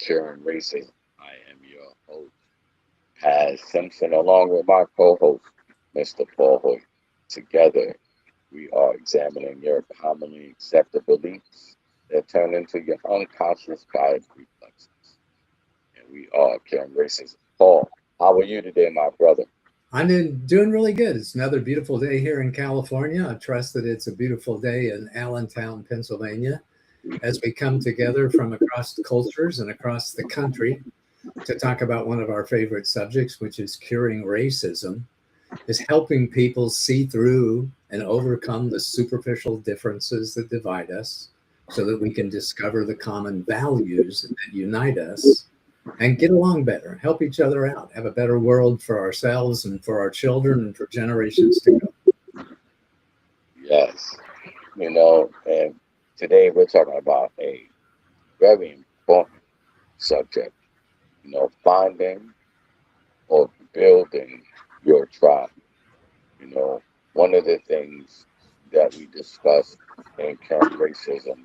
Curing Racism. I am your host, Paz Simpson, along with my co-host, Mr. Paul Hoyt. Together, we are examining your commonly accepted beliefs that turn into your unconscious bias reflexes. And we are curing racism. Paul, how are you today, my brother? I'm doing really good. It's another beautiful day here in California. I trust that it's a beautiful day in Allentown, Pennsylvania, as we come together from across cultures and across the country to talk about one of our favorite subjects, which is curing racism, is helping people see through and overcome the superficial differences that divide us so that we can discover the common values that unite us and get along better, help each other out, have a better world for ourselves and for our children and for generations to come. Yes, and today we're talking about a very important subject, finding or building your tribe. You know, one of the things that we discuss in current racism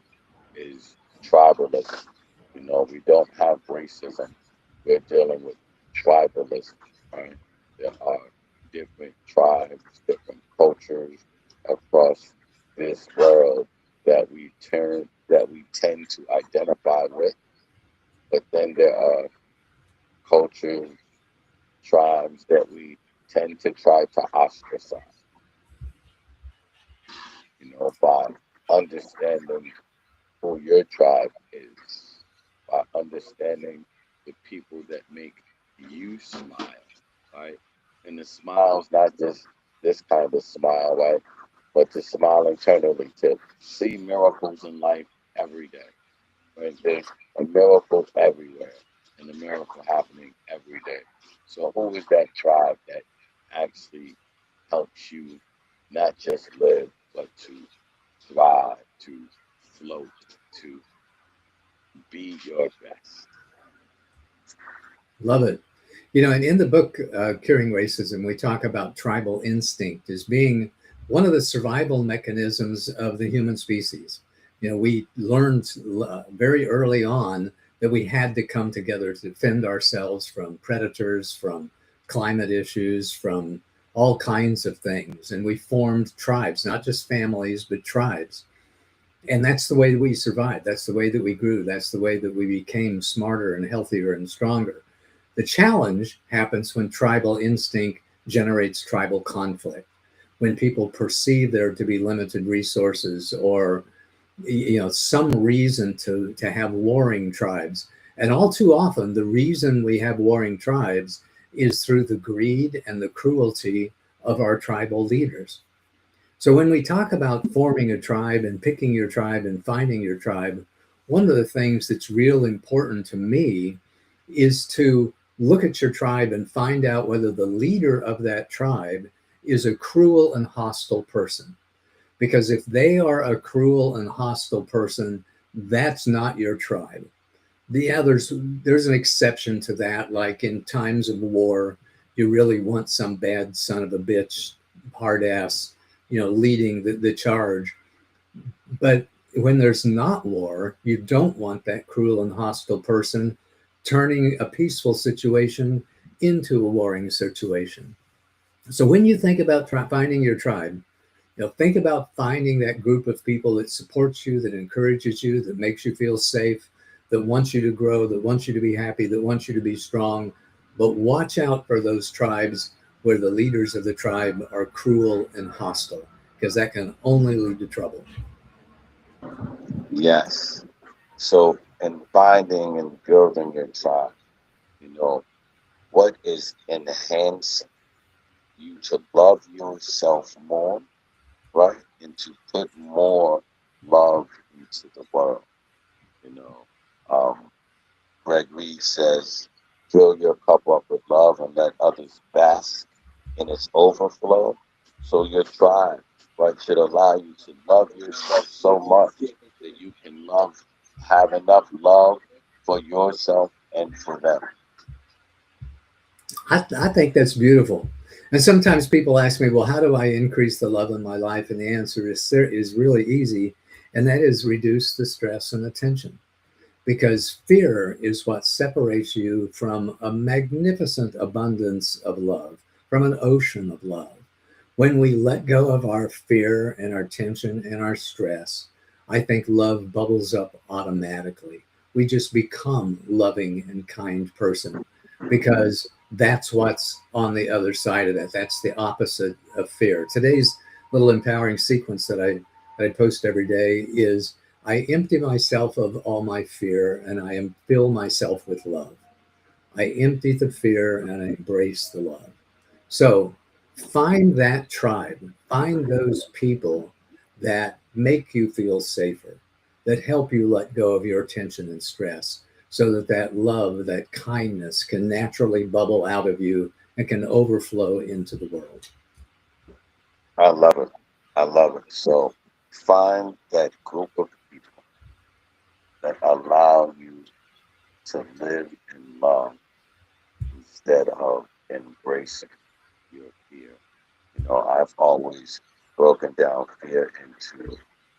is tribalism. We don't have racism. We're dealing with tribalism, right? There are different tribes, different cultures across this world that we tend to identify with, but then there are cultures, tribes that we tend to try to ostracize, by understanding who your tribe is, by understanding the people that make you smile, right? And the smile's not just this kind of smile, right? But to smile internally, to see miracles in life every day, right? There's a miracle everywhere and a miracle happening every day. So who is that tribe that actually helps you not just live, but to thrive, to float, to be your best? Love it. And in the book, Curing Racism, we talk about tribal instinct as being one of the survival mechanisms of the human species. We learned very early on that we had to come together to defend ourselves from predators, from climate issues, from all kinds of things. And we formed tribes, not just families, but tribes. And that's the way that we survived. That's the way that we grew. That's the way that we became smarter and healthier and stronger. The challenge happens when tribal instinct generates tribal conflict, when people perceive there to be limited resources or some reason to have warring tribes. And all too often, the reason we have warring tribes is through the greed and the cruelty of our tribal leaders. So when we talk about forming a tribe and picking your tribe and finding your tribe, one of the things that's real important to me is to look at your tribe and find out whether the leader of that tribe is a cruel and hostile person. Because if they are a cruel and hostile person, that's not your tribe. There's an exception to that, like in times of war, you really want some bad son of a bitch, hard ass, leading the charge. But when there's not war, you don't want that cruel and hostile person turning a peaceful situation into a warring situation. So when you think about finding your tribe, think about finding that group of people that supports you, that encourages you, that makes you feel safe, that wants you to grow, that wants you to be happy, that wants you to be strong. But watch out for those tribes where the leaders of the tribe are cruel and hostile, because that can only lead to trouble. Yes. So, in finding and building your tribe, you know, what is enhancing you to love yourself more, right? And to put more love into the world. You know, um, Greg Reed says, fill your cup up with love and let others bask in its overflow. So your tribe, right, should allow you to love yourself so much that you can have enough love for yourself and for them. I think that's beautiful. And sometimes people ask me, well, how do I increase the love in my life? And the answer is really easy. And that is reduce the stress and the tension. because fear is what separates you from a magnificent abundance of love, from an ocean of love. When we let go of our fear and our tension and our stress, I think love bubbles up automatically. We just become loving and kind person because that's what's on the other side of that. That's the opposite of fear. Today's little empowering sequence that I post every day is I empty myself of all my fear and fill myself with love. I empty the fear and I embrace the love. So find that tribe, find those people that make you feel safer, that help you let go of your tension and stress, so that that love, that kindness can naturally bubble out of you and can overflow into the world. I love it. I love it. So find that group of people that allow you to live in love instead of embracing your fear. You know, I've always broken down fear into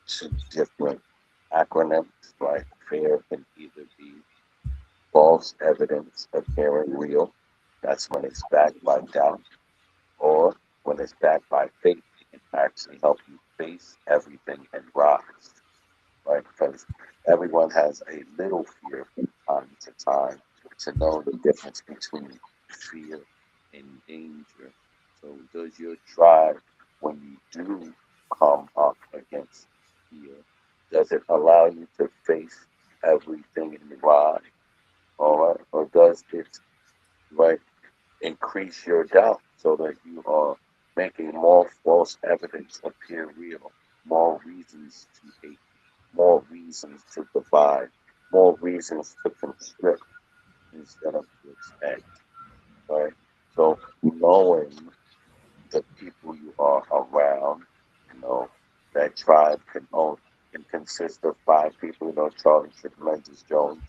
two different acronyms, right? Fear can either be false evidence appearing real, that's when it's backed by doubt, or when it's backed by faith, it can actually help you face everything and rise, right? Because everyone has a little fear from time to time to know the difference between fear and danger. So, does your tribe, when you do come up against fear, does it allow you to face everything in the ride? All right, or does it, right, increase your doubt so that you are making more false evidence appear real, more reasons to hate, more reasons to divide, more reasons to constrict instead of to expand, right? So knowing the people you are around, you know, that tribe can consist of five people. You know, Charlie Tremendous Jones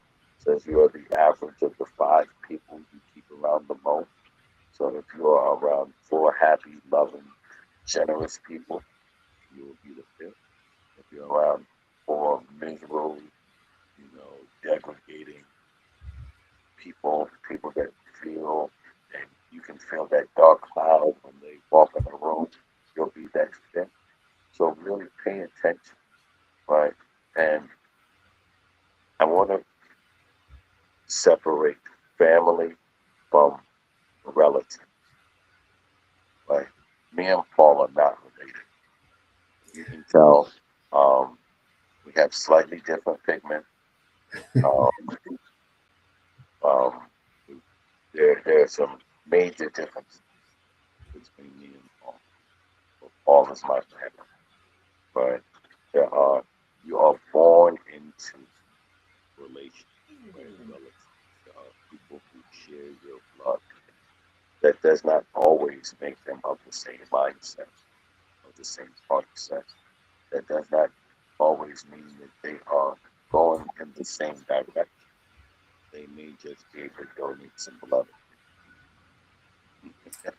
says you are the average of the five people you keep around the most. So if you are around four happy, loving, generous people, you will be the fifth. If you're around four miserable, degrading people, people that feel and you can feel that dark cloud when they walk in the room, you'll be that fifth. So really pay attention, right? And I want to separate family from relative, right? Me and Paul are not related. You can tell we have slightly different pigment. Um, um, there are some major differences between me and Paul. But Paul is my family, right? There are you are born into relations, right? Relatives. There are people who share your blood. That does not always make them of the same mindset, of the same thought set. That does not always mean that they are going in the same direction. They may just be able to donate some blood.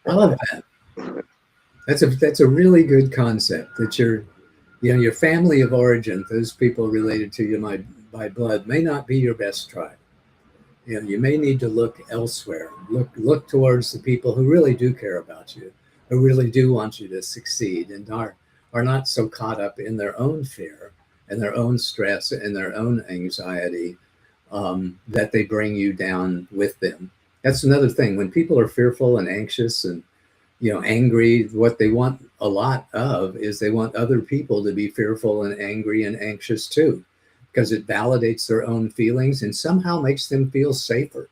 I love that. That's a really good concept that your family of origin, those people related to you by blood, may not be your best tribe. You may need to look elsewhere. Look towards the people who really do care about you, who really do want you to succeed, and are not so caught up in their own fear and their own stress and their own anxiety, that they bring you down with them. That's another thing. When people are fearful and anxious and angry, what they want a lot of is they want other people to be fearful and angry and anxious too, because it validates their own feelings and somehow makes them feel safer.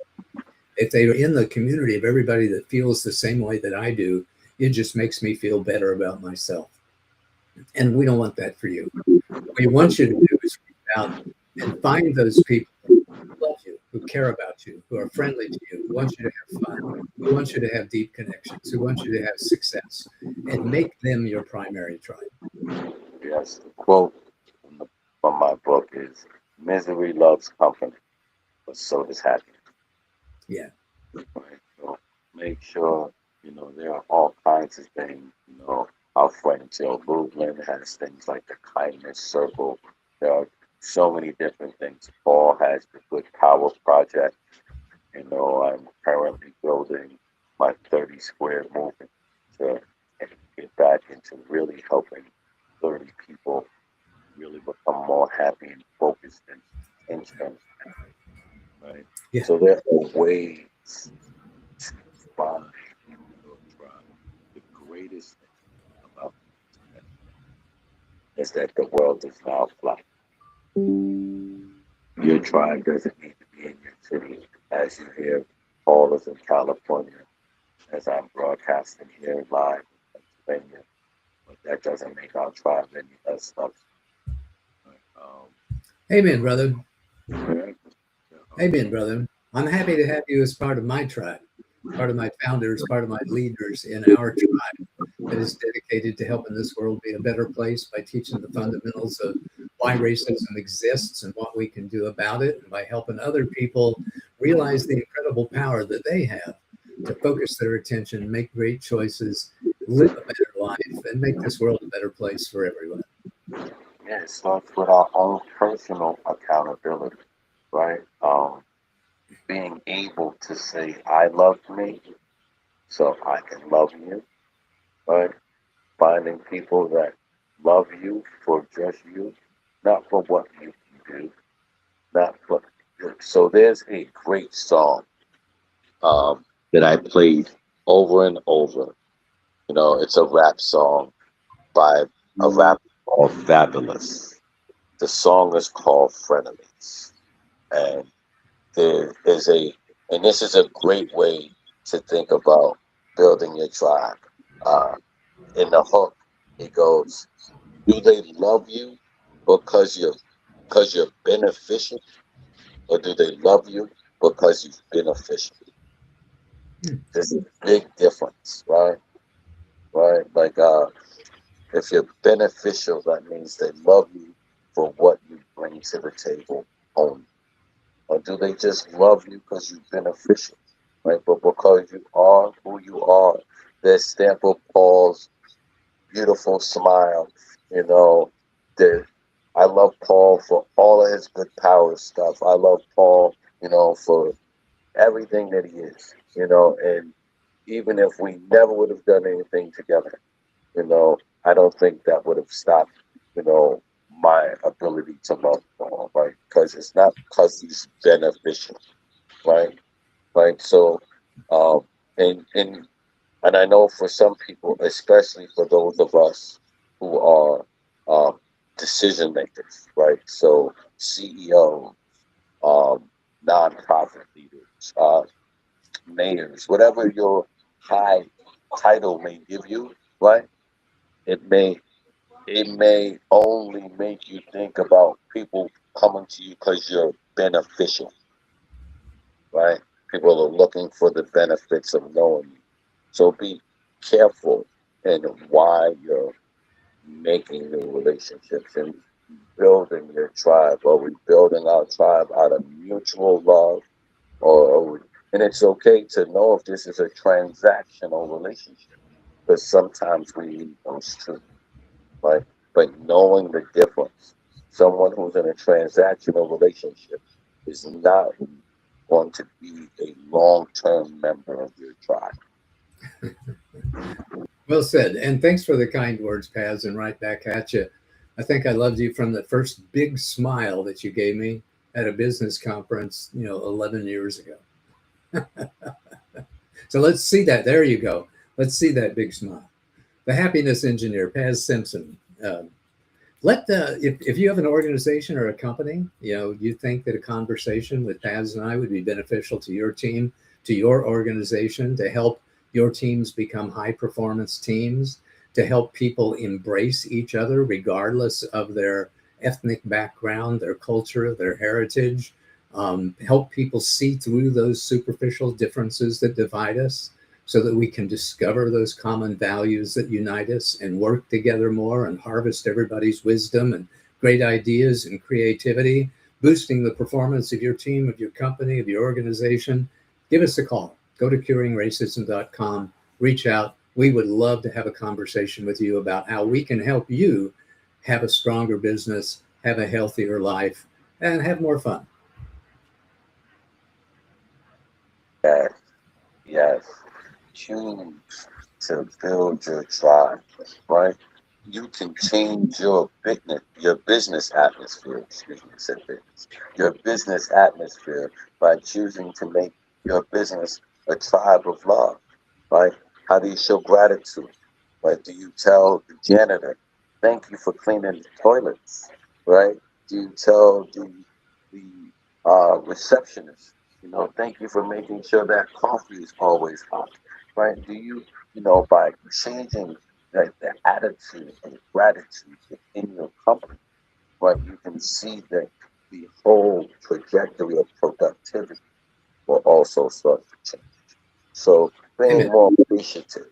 If they're in the community of everybody that feels the same way that I do, it just makes me feel better about myself. And we don't want that for you. What we want you to do is reach out and find those people who love you, who care about you, who are friendly to you, who want you to have fun, who want you to have deep connections, who want you to have success, and make them your primary tribe. Yes, the quote from my book is misery loves company, but so does happiness. Yeah. Right? So make sure, there are all kinds of things. Our friend Joe Movement has things like the kindness circle. There are so many different things. Paul has the Good Power Project. I'm currently building my 30 square movement to get back into really helping 30 people really become more happy and focused and intentional, right? Yeah. So there are ways to find your tribe. The greatest thing about the internet is that the world is now flat. Your tribe doesn't need to be in your city. As you hear, Paul is in California, as I'm broadcasting here live in Pennsylvania, but that doesn't make our tribe any less loved. Right? Amen, brother. Yeah, Amen, brother. I'm happy to have you as part of my tribe, part of my founders, part of my leaders in our tribe that is dedicated to helping this world be a better place by teaching the fundamentals of why racism exists and what we can do about it, and by helping other people realize the incredible power that they have to focus their attention, make great choices, live a better life, and make this world a better place for everyone. yeah, it starts with our own personal accountability, right? Being able to say, I love me, so I can love you, right? Finding people that love you for just you, not for what you can do, not for. So there's a great song that I played over and over. It's a rap song by a rapper called Fabulous. The song is called Frenemies. And there is and this is a great way to think about building your tribe. Uh, in the hook, it goes, do they love you because you're beneficial, or do they love you because you've been official? There's a big difference, right? Right? Like if you're beneficial, that means they love you for what you bring to the table only. Or do they just love you because you're beneficial? Right? But because you are who you are, their stamp of Paul's beautiful smile, you know, the I love Paul for all of his good power stuff. I love Paul, for everything that he is, and even if we never would have done anything together, I don't think that would have stopped, my ability to love Paul, right? Because it's not because he's beneficial, right? Right. So, um, and and and I know for some people, especially for those of us who are um, decision makers, right? So CEO, um, nonprofit leaders, mayors, whatever your high title may give you, right? It may it may only make you think about people coming to you because you're beneficial, right? People are looking for the benefits of knowing you. So be careful in why you're making new relationships and building your tribe. Are we building our tribe out of mutual love, or and it's okay to know if this is a transactional relationship, because sometimes we need those too, right? But knowing the difference, someone who's in a transactional relationship is not going to be a long-term member of your tribe. Well said. And thanks for the kind words, Paz, and right back at you. I think I loved you from the first big smile that you gave me at a business conference, 11 years ago. So let's see that. There you go. Let's see that big smile. The happiness engineer, Paz Simpson. If you have an organization or a company, you think that a conversation with Paz and I would be beneficial to your team, to your organization, to help your teams become high performance teams, to help people embrace each other regardless of their ethnic background, their culture, their heritage, help people see through those superficial differences that divide us so that we can discover those common values that unite us and work together more and harvest everybody's wisdom and great ideas and creativity, boosting the performance of your team, of your company, of your organization. Give us a call. Go to curingracism.com, reach out. We would love to have a conversation with you about how we can help you have a stronger business, have a healthier life, and have more fun. Yes, yes. Choose to build your tribe, right? You can change your business atmosphere, excuse me, I said business, your business atmosphere by choosing to make your business a tribe of love, right? How do you show gratitude? Right? Do you tell the janitor, thank you for cleaning the toilets? Right? Do you tell the receptionist, thank you for making sure that coffee is always hot? Right? Do you, by changing the attitude and gratitude within your company, right, you can see that the whole trajectory of productivity will also start to change. So Amen. being more appreciative,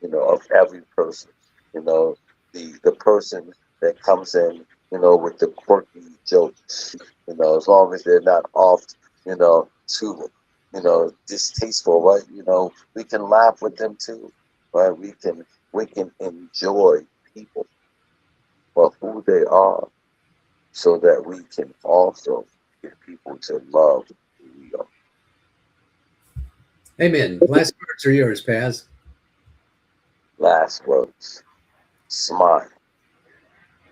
of every person, you know, the person that comes in, with the quirky jokes, as long as they're not off, too, distasteful, right? We can laugh with them too, right? We can enjoy people for who they are, so that we can also get people to love who we are. Amen. Last words are yours, Paz. Last words: smile.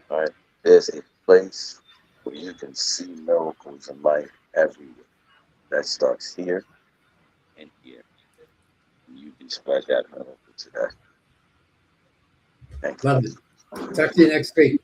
Right? There's a place where you can see miracles in life everywhere. That starts here and here. And you can spread that miracle today. Thank you. Love it. Talk to you next week.